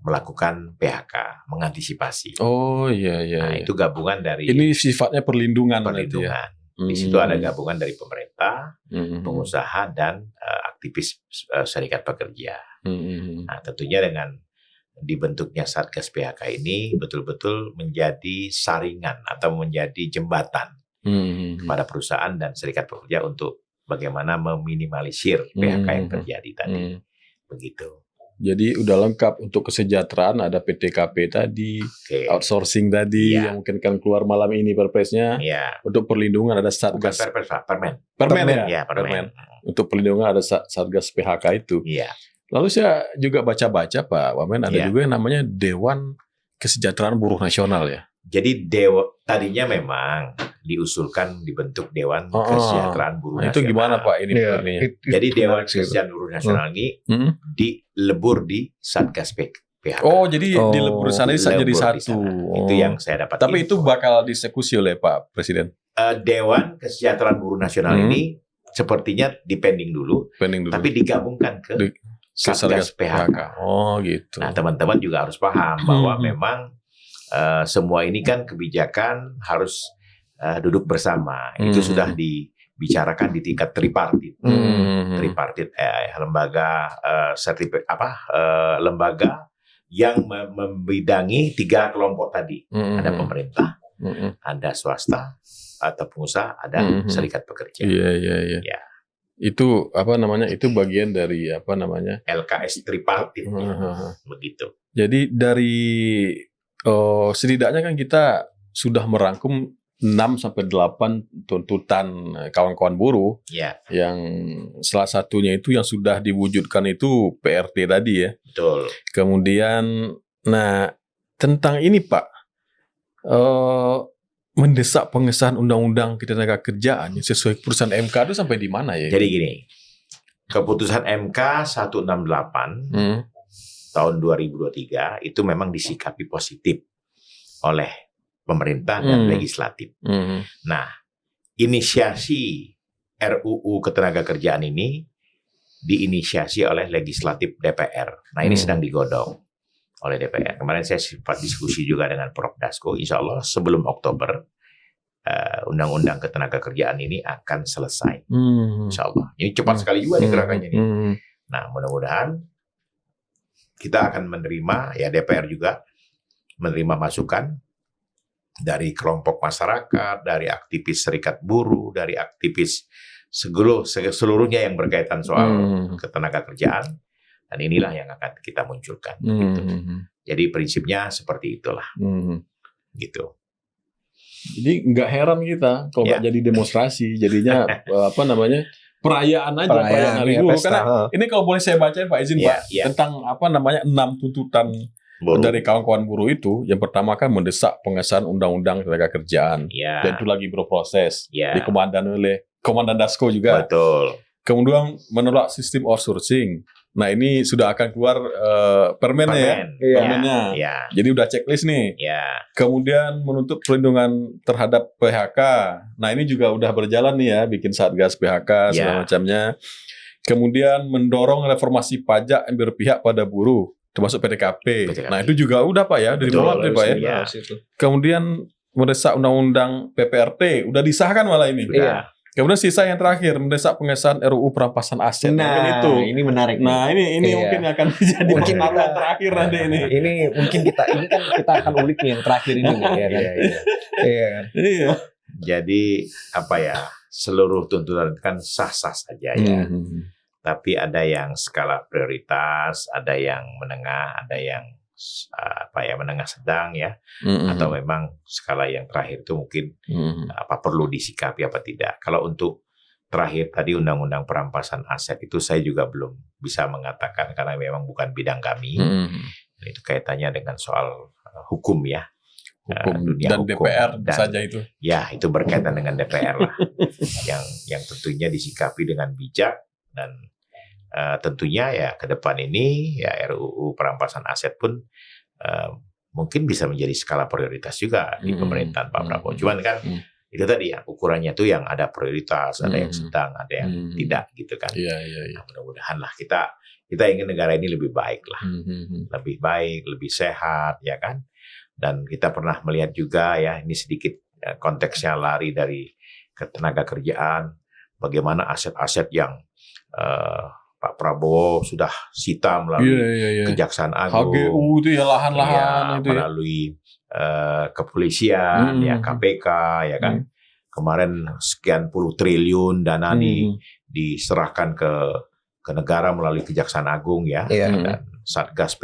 S1: melakukan PHK, mengantisipasi.
S2: Oh iya.
S1: Nah, itu gabungan dari
S2: ini sifatnya perlindungan.
S1: Ya. Di situ ada gabungan dari pemerintah, pengusaha dan aktivis serikat pekerja. Nah, tentunya dengan dibentuknya Satgas PHK ini betul-betul menjadi saringan atau menjadi jembatan kepada perusahaan dan serikat pekerja untuk bagaimana meminimalisir PHK yang terjadi tadi. Begitu.
S2: Jadi udah lengkap untuk kesejahteraan, ada PTKP tadi, outsourcing tadi yang mungkin kan keluar malam ini perpresnya. Untuk perlindungan ada Satgas
S1: Permen.
S2: Permen. Untuk perlindungan ada Satgas PHK itu. Lalu saya juga baca-baca Pak Wamen ada juga yang namanya Dewan Kesejahteraan Buruh Nasional ya.
S1: Jadi tadinya memang diusulkan dibentuk Dewan Kesejahteraan Buruh Nasional.
S2: Itu gimana Pak ini?
S1: Jadi Dewan Kesejahteraan Buruh Nasional ini dilebur di Satgas PHK.
S2: Oh, jadi dilebur sana jadi satu.
S1: Itu yang saya dapat.
S2: Tapi itu bakal dieksekusi oleh Pak Presiden.
S1: Dewan Kesejahteraan Buruh Nasional ini sepertinya dipending dulu, tapi digabungkan ke Satgas PHK.
S2: Oh, gitu.
S1: Nah, teman-teman juga harus paham bahwa memang semua ini kan kebijakan harus duduk bersama. Itu sudah dibicarakan di tingkat tripartit. Tripartit lembaga lembaga yang membidangi 3 kelompok tadi. Ada pemerintah, ada swasta atau pengusaha, ada serikat pekerja.
S2: Iya. Ya. Itu itu bagian dari
S1: LKS tripartit. Begitu.
S2: Jadi dari setidaknya kan kita sudah merangkum 6-8 tuntutan kawan-kawan buruh yang salah satunya itu yang sudah diwujudkan itu PRT tadi ya.
S1: Betul.
S2: Kemudian tentang ini Pak mendesak pengesahan undang-undang ketenagakerjaan sesuai keputusan MK itu sampai di mana ya?
S1: Jadi gini, keputusan MK 168 tahun 2023 itu memang disikapi positif oleh pemerintah dan legislatif. Nah, inisiasi RUU Ketenagakerjaan ini diinisiasi oleh legislatif DPR. Nah, ini sedang digodok oleh DPR. Kemarin saya sempat diskusi juga dengan Prof. Dasko. Insya Allah sebelum Oktober Undang-Undang Ketenagakerjaan ini akan selesai. Insya Allah. Ini cepat sekali juga nih gerakannya ini. Nah, mudah-mudahan kita akan menerima, ya DPR juga menerima masukan dari kelompok masyarakat, dari aktivis serikat buruh, dari aktivis seluruhnya yang berkaitan soal ketenagakerjaan. Dan inilah yang akan kita munculkan. Gitu. Jadi prinsipnya seperti itulah. Gitu.
S2: Jadi nggak heran kita kalau nggak jadi demonstrasi, jadinya perayaan aja, perayaan hari buruh. Karena ini kalau boleh saya bacain Pak izin Pak tentang 6 tuntutan dari kawan-kawan buruh itu. Yang pertama kan mendesak pengesahan undang-undang ketenagakerjaan. Dan itu lagi berproses dikomandan oleh Komandan Dasko juga.
S1: Betul.
S2: Kemudian menolak sistem outsourcing. Nah ini sudah akan keluar permennya. Jadi udah checklist nih. Kemudian menuntut perlindungan terhadap PHK. Nah ini juga udah berjalan nih ya, bikin Satgas PHK segala macamnya. Kemudian mendorong reformasi pajak yang berpihak pada buruh, termasuk PTKP. Nah itu juga udah Pak ya, dari bawah Pak ya. Kemudian mendesak undang-undang PPRT, udah disahkan malah ini. Kemudian sisa yang terakhir mendesak pengesahan RUU perampasan aset.
S3: Nah,
S2: itu.
S3: Ini menarik.
S2: Nah, ini mungkin akan menjadi pengaruh yang terakhir nanti ini.
S3: Ini mungkin kita akan ulik nih yang terakhir ini ya kan.
S2: Iya.
S1: Jadi seluruh tuntutan kan sah-sah saja ya. Tapi ada yang skala prioritas, ada yang menengah, ada yang menengah sedang ya, atau memang skala yang terakhir itu mungkin perlu disikapi apa tidak. Kalau untuk terakhir tadi undang-undang perampasan aset itu saya juga belum bisa mengatakan karena memang bukan bidang kami. Itu kaitannya dengan soal hukum ya.
S2: Dunia dan hukum. DPR saja itu.
S1: Ya, itu berkaitan dengan DPR lah. yang tentunya disikapi dengan bijak dan tentunya ya ke depan ini ya RUU perampasan aset pun mungkin bisa menjadi skala prioritas juga di pemerintahan Pak Prabowo. Cuman kan itu tadi ya ukurannya tuh yang ada prioritas, ada yang sedang, ada yang tidak gitu kan. Nah, mudah-mudahan lah kita ingin negara ini lebih baik lah, lebih baik, lebih sehat ya kan. Dan kita pernah melihat juga ya ini sedikit konteksnya lari dari ketenaga kerjaan, bagaimana aset-aset yang Pak Prabowo sudah sita melalui Kejaksaan Agung,
S2: HGU itu ya lahan-lahan itu
S1: melalui kepolisian, ya KPK, ya kan. Kemarin sekian puluh triliun dana diserahkan ke negara melalui Kejaksaan Agung ya, dan Satgas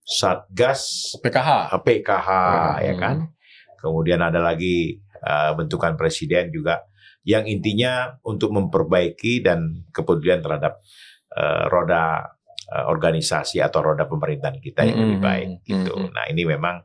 S1: Satgas PKH ya kan. Kemudian ada lagi bentukan presiden juga yang intinya untuk memperbaiki dan kepedulian terhadap roda organisasi atau roda pemerintahan kita yang lebih baik gitu. Nah, ini memang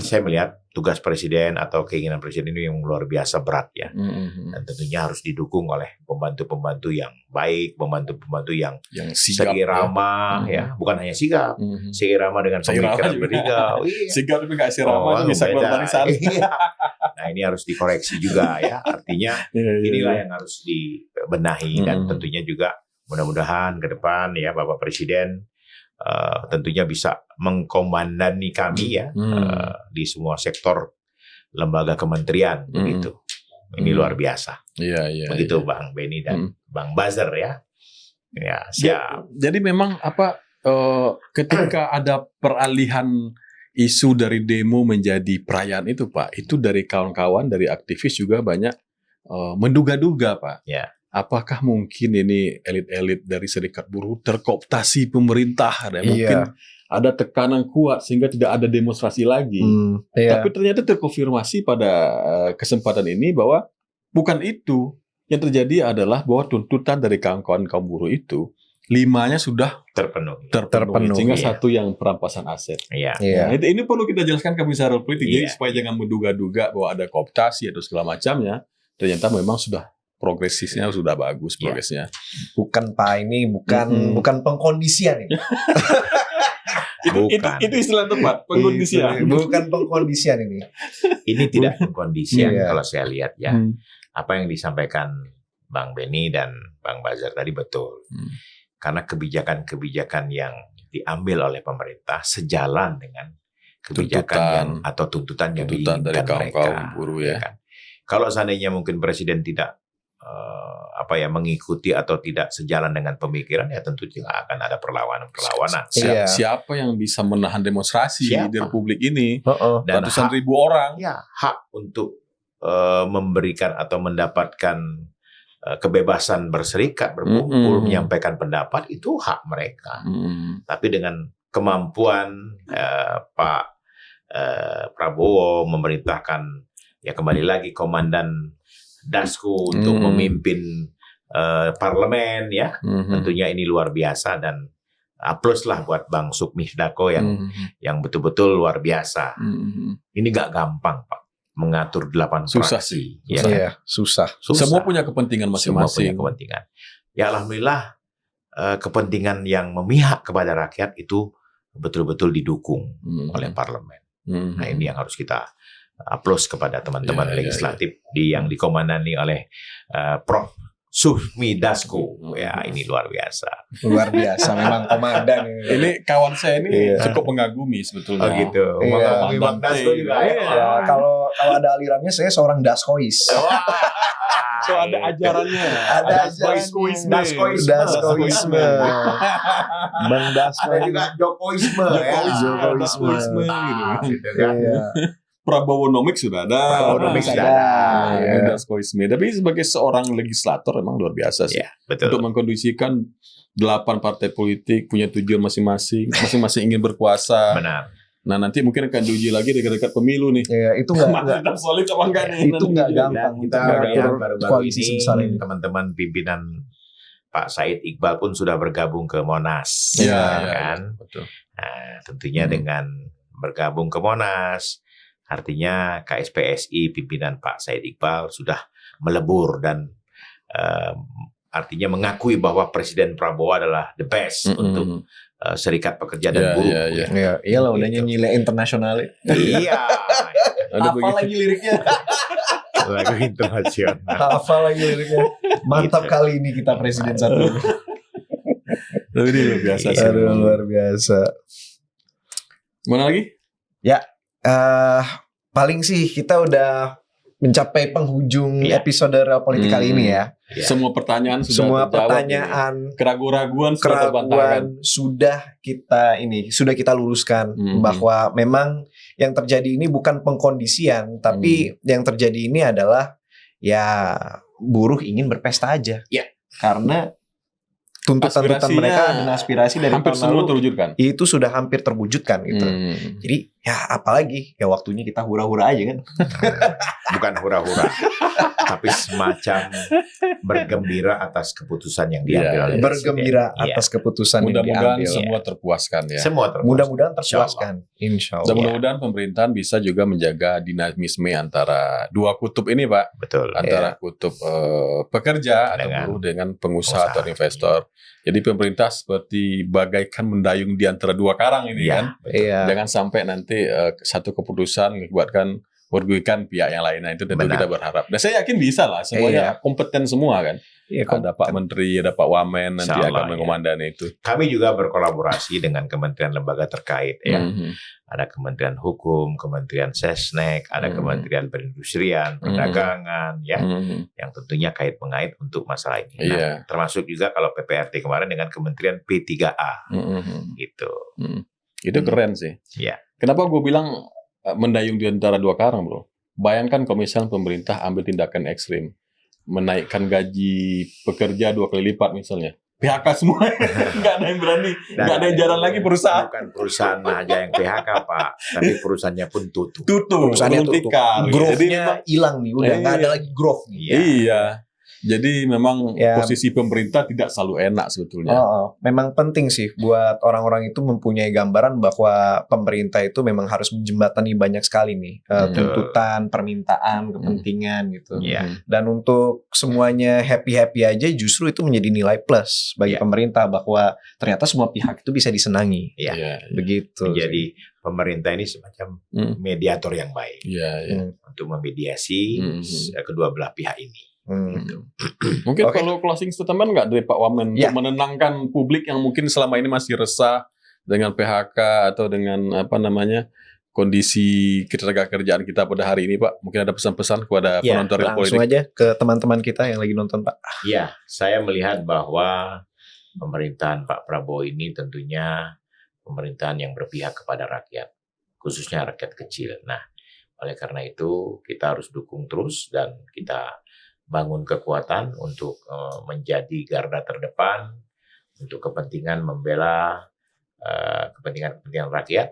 S1: saya melihat tugas presiden atau keinginan presiden ini yang luar biasa berat ya. Dan tentunya harus didukung oleh pembantu-pembantu yang baik, pembantu-pembantu yang seirama ya, bukan hanya sigap, seirama dengan pemikiran beliau.
S2: Sigap tapi nggak seirama bisa keluar barisan.
S1: Nah, ini harus dikoreksi juga ya. Artinya inilah yang harus dibenahi dan tentunya juga mudah-mudahan ke depan ya Bapak Presiden tentunya bisa mengkomandani kami ya di semua sektor lembaga kementerian begitu. Ini luar biasa. Begitu Bang Benny dan Bang Buzzer ya. Ya, siap.
S2: Jadi memang ketika ada peralihan isu dari demo menjadi perayaan itu Pak, itu dari kawan-kawan dari aktivis juga banyak menduga-duga Pak.
S1: Ya.
S2: Apakah mungkin ini elit-elit dari serikat buruh terkooptasi pemerintah dan mungkin ada tekanan kuat sehingga tidak ada demonstrasi lagi. Tapi ternyata terkonfirmasi pada kesempatan ini bahwa bukan itu. Yang terjadi adalah bahwa tuntutan dari kawan-kawan kaum buruh itu 5-nya sudah terpenuhi. Sehingga satu yang perampasan aset. Nah, ini perlu kita jelaskan ke bicara politik jadi supaya jangan menduga-duga bahwa ada kooptasi atau segala macamnya. Ternyata memang sudah progresifnya sudah bagus progresnya.
S3: Bukan Pak, ini bukan pengkondisian ini.
S2: itu istilah tepat, pengkondisian.
S3: Bukan pengkondisian ini.
S1: Ini tidak pengkondisian kalau saya lihat ya. Apa yang disampaikan Bang Benny dan Bang Buzzer tadi betul. Karena kebijakan-kebijakan yang diambil oleh pemerintah sejalan dengan kebijakan tuntutan yang diinginkan mereka.
S2: Buruh ya.
S1: Kan? Kalau seandainya mungkin presiden tidak mengikuti atau tidak sejalan dengan pemikiran ya tentu tidak akan ada perlawanan.
S2: Siapa yang bisa menahan demonstrasi di Republik ini? Dan ratusan ribu orang.
S1: Ya, hak untuk memberikan atau mendapatkan kebebasan berserikat, berkumpul, menyampaikan pendapat itu hak mereka. Tapi dengan kemampuan Pak Prabowo memerintahkan ya kembali lagi komandan Dasko untuk memimpin parlemen ya, tentunya ini luar biasa dan plus lah buat Bang Sukmi Dasko yang betul-betul luar biasa. Ini gak gampang Pak, mengatur 8 fraksi.
S3: Susah.
S2: Semua punya kepentingan masing-masing.
S1: Semua punya kepentingan. Ya alhamdulillah kepentingan yang memihak kepada rakyat itu betul-betul didukung oleh parlemen. Nah ini yang harus kita aplaus kepada teman-teman legislatif yang dikomandani oleh Prof. Sukmi Dasko. Ya ini luar biasa.
S3: Luar biasa memang komandan.
S2: Ini kawan saya ini cukup mengagumi sebetulnya.
S1: Oh gitu. Mengagumi Bang Dasko juga.
S3: Kalau ada alirannya saya seorang Daskois.
S2: So ada ajarannya.
S3: Ada Daskoisme. Bang Dasko.
S1: Ada juga Jokoisme.
S3: Jokoisme gitu kan.
S2: Prabowonomics sudah ada.
S1: Prabowonomics sudah ada.
S2: Ada skoisme. Tapi sebagai seorang legislator memang luar biasa sih.
S1: Ya, betul.
S2: Untuk mengkondisikan 8 partai politik punya tujuan masing-masing, masing-masing ingin berkuasa.
S1: Benar.
S2: Nah, nanti mungkin akan diuji lagi dekat-dekat pemilu nih.
S3: Ya, itu nggak
S2: Tetap solid apa enggak nih?
S3: itu nggak gampang.
S1: Dan kita
S3: Nggak
S1: lihat
S3: atur
S1: baru-baru
S3: koalisi
S1: ini
S3: sebesar ini.
S1: teman-teman pimpinan Pak Said Iqbal pun sudah bergabung ke Monas,
S2: Iya,
S1: kan?
S2: betul.
S1: Nah, tentunya dengan bergabung ke Monas, artinya KSPSI pimpinan Pak Said Iqbal sudah melebur dan artinya mengakui bahwa Presiden Prabowo adalah the best untuk serikat pekerja dan buruh.
S3: Iya, iyalah udah
S1: Gitu.
S3: nyanyi internasional.
S1: Iya.
S3: Apa lagi liriknya?
S1: Lagu internasional.
S3: Apa lagi liriknya? Mantap
S1: Gitu.
S3: kali ini kita presiden satu.
S2: Tapi ini luar biasa sih.
S3: Aduh, luar biasa.
S2: Mana lagi?
S3: Paling sih kita udah mencapai penghujung
S1: Iya.
S3: episode Real Politik kali ini ya.
S1: Iya.
S2: Semua pertanyaan sudah
S3: Semua
S2: terjawab
S3: pertanyaan,
S2: ini. Keraguan-keraguan sudah terbantahkan.
S3: keraguan sudah kita luruskan bahwa memang yang terjadi ini bukan pengkondisian, tapi yang terjadi ini adalah ya buruh ingin berpesta aja.
S1: Iya.
S3: Karena tuntutan-tuntutan
S2: Aspirasinya
S3: mereka dan aspirasi dari
S2: hampir
S3: tahun
S2: semua
S3: lalu
S2: terwujudkan.
S3: itu sudah hampir terwujudkan gitu. Jadi ya apalagi ya waktunya kita hura-hura aja kan.
S1: Bukan hura-hura, tapi semacam bergembira atas keputusan yang diambil
S2: Iya,
S1: oleh
S3: Bergembira
S1: Presiden.
S3: atas keputusan yang
S2: Mudah-mudahan
S3: diambil.
S2: semua terpuaskan ya.
S1: Iya. Semua terpuas.
S3: Mudah-mudahan
S1: Insya Allah.
S3: terpuaskan. Insya
S2: Dan
S3: Allah.
S2: mudah-mudahan pemerintahan bisa juga menjaga dinamisme antara dua kutub ini, Pak.
S1: Betul.
S2: Antara kutub pekerja atau
S1: Dengan
S2: buruh dengan pengusaha atau investor. Jadi pemerintah seperti bagaikan mendayung di antara dua karang ini
S1: Iya,
S2: kan.
S1: betul.
S3: Iya.
S2: Jangan sampai nanti satu keputusan mengakibatkan merugikan pihak yang lain. Nah, itu tentu
S1: Benar.
S2: kita berharap. Dan saya yakin bisa lah. Semuanya kompeten semua kan.
S3: Iya,
S2: Ada Pak Menteri, ada Pak Wamen nanti
S1: Insya Allah,
S2: akan mengkomandani itu.
S1: Kami juga berkolaborasi dengan kementerian lembaga terkait ya.
S2: Mhm.
S1: Ada Kementerian Hukum, Kementerian Sesnek, ada Kementerian Perindustrian, Perdagangan ya, yang tentunya kait mengait untuk masalah ini. Nah,
S2: Iya.
S1: termasuk juga kalau PPRT kemarin dengan Kementerian P3A gitu.
S2: Itu keren sih.
S1: Iya.
S2: Kenapa gue bilang mendayung di antara dua karang, bro? Bayangkan kalau misalnya pemerintah ambil tindakan ekstrim, menaikkan gaji pekerja 2 kali lipat misalnya. PHK semua, nggak ada yang berani, nggak ada yang jalan lagi perusahaan.
S1: Bukan perusahaan aja yang PHK Pak, tapi perusahaannya pun tutup.
S3: Perusahaannya
S2: gulung
S3: tutup.
S2: tikar. Jadi
S3: Growth-nya
S2: memang
S3: hilang nih, udah nggak ada
S2: Iya.
S3: lagi growth nih.
S2: iya. Jadi memang
S3: Ya.
S2: posisi pemerintah tidak selalu enak sebetulnya.
S3: Memang penting sih buat orang-orang itu mempunyai gambaran bahwa pemerintah itu memang harus menjembatani banyak sekali nih tuntutan, permintaan, kepentingan gitu.
S1: Iya.
S3: Dan untuk semuanya happy-happy aja justru itu menjadi nilai plus bagi
S1: Iya.
S3: pemerintah bahwa ternyata semua pihak itu bisa disenangi.
S1: Iya.
S2: Iya.
S3: Begitu.
S1: Jadi pemerintah ini semacam mediator yang baik
S2: Iya, iya.
S1: untuk memediasi kedua belah pihak ini.
S2: Mungkin
S3: Oke.
S2: kalau closing statement nggak dari Pak Wamen
S3: Ya.
S2: untuk menenangkan publik yang mungkin selama ini masih resah dengan PHK atau dengan kondisi ketenagakerjaan kita pada hari ini, Pak. Mungkin ada pesan-pesan kepada
S1: Ya,
S2: penonton Real
S3: Langsung
S2: Politik.
S3: aja ke teman-teman kita yang lagi nonton, Pak.
S1: Ya, saya melihat bahwa pemerintahan Pak Prabowo ini tentunya pemerintahan yang berpihak kepada rakyat, khususnya rakyat kecil. Nah, oleh karena itu kita harus dukung terus dan kita bangun kekuatan untuk menjadi garda terdepan untuk kepentingan membela kepentingan rakyat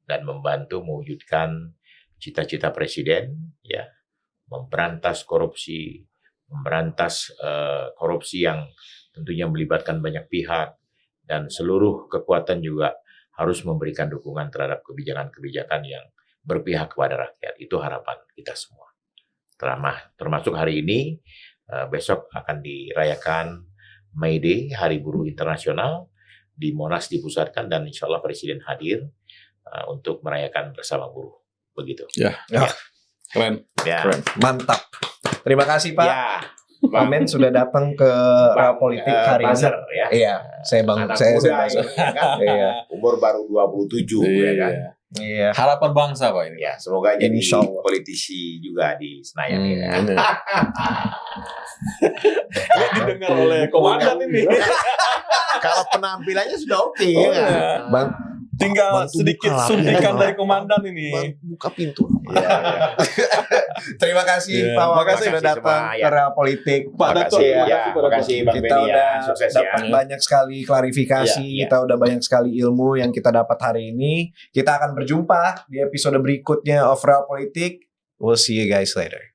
S1: dan membantu mewujudkan cita-cita presiden, ya, memberantas korupsi yang tentunya melibatkan banyak pihak, dan seluruh kekuatan juga harus memberikan dukungan terhadap kebijakan-kebijakan yang berpihak kepada rakyat. Itu harapan kita semua. Termasuk hari ini, besok akan dirayakan May Day, Hari Buruh Internasional, di Monas dipusatkan, dan insya Allah Presiden hadir untuk merayakan bersama buruh. Begitu.
S2: Ya. Keren.
S1: Ya.
S3: Keren. Mantap. Terima kasih, Pak.
S1: Ya.
S3: Wamen sudah datang ke Real Politik hari ini.
S1: Buzzer, ya.
S3: Iya, saya bang,
S1: Anak
S3: saya
S1: muda
S3: buzzer.
S1: ini, kan?
S3: Iya.
S1: Umur baru 27 ya kan.
S3: Iya.
S2: Harapan bangsa, Pak, ini.
S1: Ya, semoga jadi
S3: Insya Allah.
S1: politisi juga di Senayan ya.
S2: Ini didengar oleh komandan ini.
S1: Kalau penampilannya sudah oke
S2: Oh,
S1: ya.
S2: iya. Tinggal
S3: Bantu
S2: sedikit
S3: buka lah.
S2: suntikan dari komandan ini.
S3: Buka pintu. Terima kasih
S2: Iya.
S3: Pak Wawan
S2: Makasih
S3: sudah
S1: semua,
S3: datang
S1: ya.
S3: ke Real Politik.
S2: Pak Dato,
S1: Makasih,
S2: terima
S1: ya,
S2: kasih Pak
S1: makasih
S2: Dato.
S1: Bang
S3: Kita
S1: Benny
S3: udah
S1: ya, sukses ya.
S3: dapat banyak sekali klarifikasi,
S1: Iya, iya.
S3: kita udah banyak sekali ilmu yang kita dapat hari ini. Kita akan berjumpa di episode berikutnya of Real Politik. We'll see you guys later.